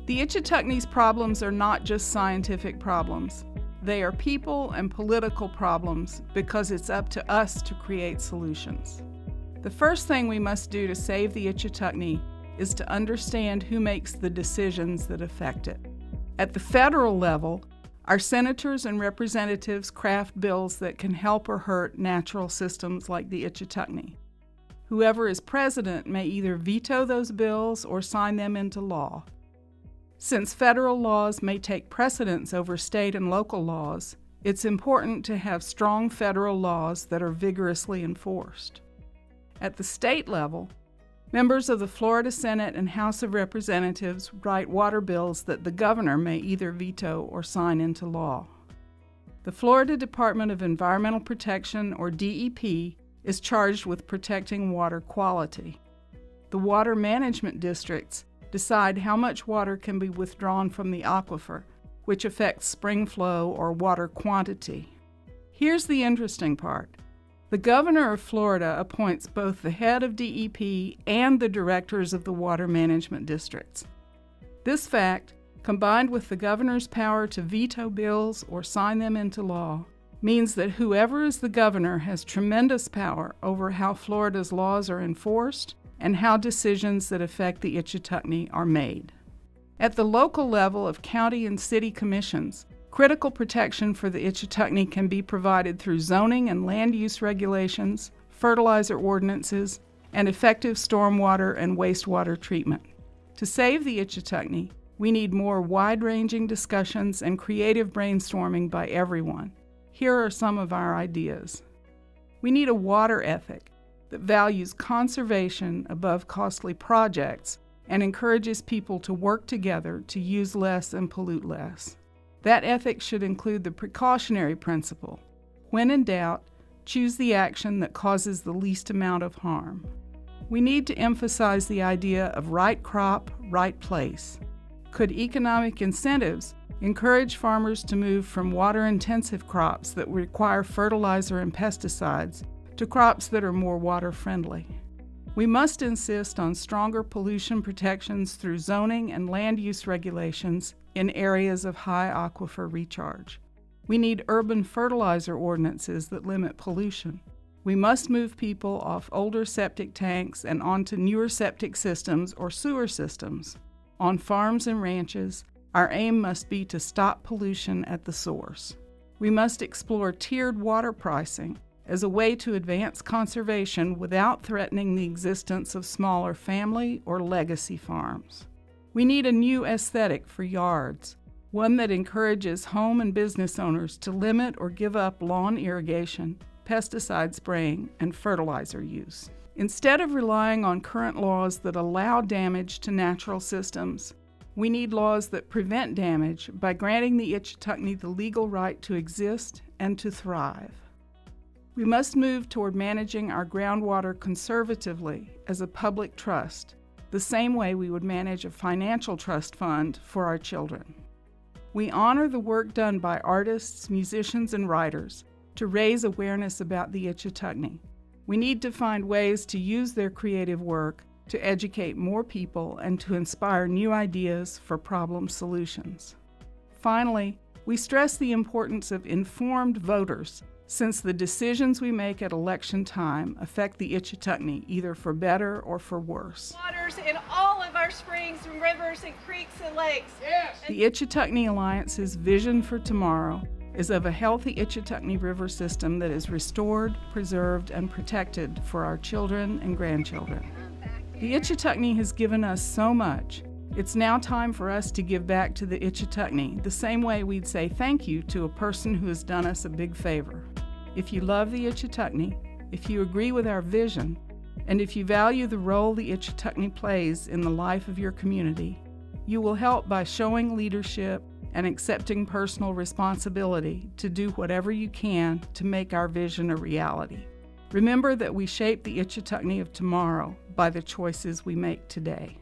The Ichetuckney's problems are not just scientific problems. They are people and political problems because it's up to us to create solutions. The first thing we must do to save the Ichetuckney is to understand who makes the decisions that affect it. At the federal level, our senators and representatives craft bills that can help or hurt natural systems like the Ichetuckney. Whoever is president may either veto those bills or sign them into law. Since federal laws may take precedence over state and local laws, it's important to have strong federal laws that are vigorously enforced. At the state level, members of the Florida Senate and House of Representatives write water bills that the governor may either veto or sign into law. The Florida Department of Environmental Protection, or DEP, is charged with protecting water quality. The water management districts decide how much water can be withdrawn from the aquifer, which affects spring flow or water quantity. Here's the interesting part. The governor of Florida appoints both the head of DEP and the directors of the water management districts. This fact, combined with the governor's power to veto bills or sign them into law, means that whoever is the governor has tremendous power over how Florida's laws are enforced and how decisions that affect the Ichetuckney are made. At the local level of county and city commissions, critical protection for the Ichetuckney can be provided through zoning and land use regulations, fertilizer ordinances, and effective stormwater and wastewater treatment. To save the Ichetuckney, we need more wide-ranging discussions and creative brainstorming by everyone. Here are some of our ideas. We need a water ethic that values conservation above costly projects and encourages people to work together to use less and pollute less. That ethic should include the precautionary principle. When in doubt, choose the action that causes the least amount of harm. We need to emphasize the idea of right crop, right place. Could economic incentives encourage farmers to move from water-intensive crops that require fertilizer and pesticides to crops that are more water-friendly? We must insist on stronger pollution protections through zoning and land use regulations in areas of high aquifer recharge. We need urban fertilizer ordinances that limit pollution. We must move people off older septic tanks and onto newer septic systems or sewer systems. On farms and ranches, our aim must be to stop pollution at the source. We must explore tiered water pricing as a way to advance conservation without threatening the existence of smaller family or legacy farms. We need a new aesthetic for yards, one that encourages home and business owners to limit or give up lawn irrigation, pesticide spraying, and fertilizer use. Instead of relying on current laws that allow damage to natural systems, we need laws that prevent damage by granting the Ichetuckney the legal right to exist and to thrive. We must move toward managing our groundwater conservatively as a public trust, the same way we would manage a financial trust fund for our children. We honor the work done by artists, musicians, and writers to raise awareness about the Ichetuckney. We need to find ways to use their creative work to educate more people and to inspire new ideas for problem solutions. Finally, we stress the importance of informed voters, since the decisions we make at election time affect the Ichetuckney either for better or for worse. Waters in all of our springs and rivers and creeks and lakes. Yes. The Ichetuckney Alliance's vision for tomorrow is of a healthy Ichetuckney River system that is restored, preserved, and protected for our children and grandchildren. The Ichetuckney has given us so much. It's now time for us to give back to the Ichetuckney the same way we'd say thank you to a person who has done us a big favor. If you love the Ichetuckney, if you agree with our vision, and if you value the role the Ichetuckney plays in the life of your community, you will help by showing leadership and accepting personal responsibility to do whatever you can to make our vision a reality. Remember that we shape the Ichetuckney of tomorrow by the choices we make today.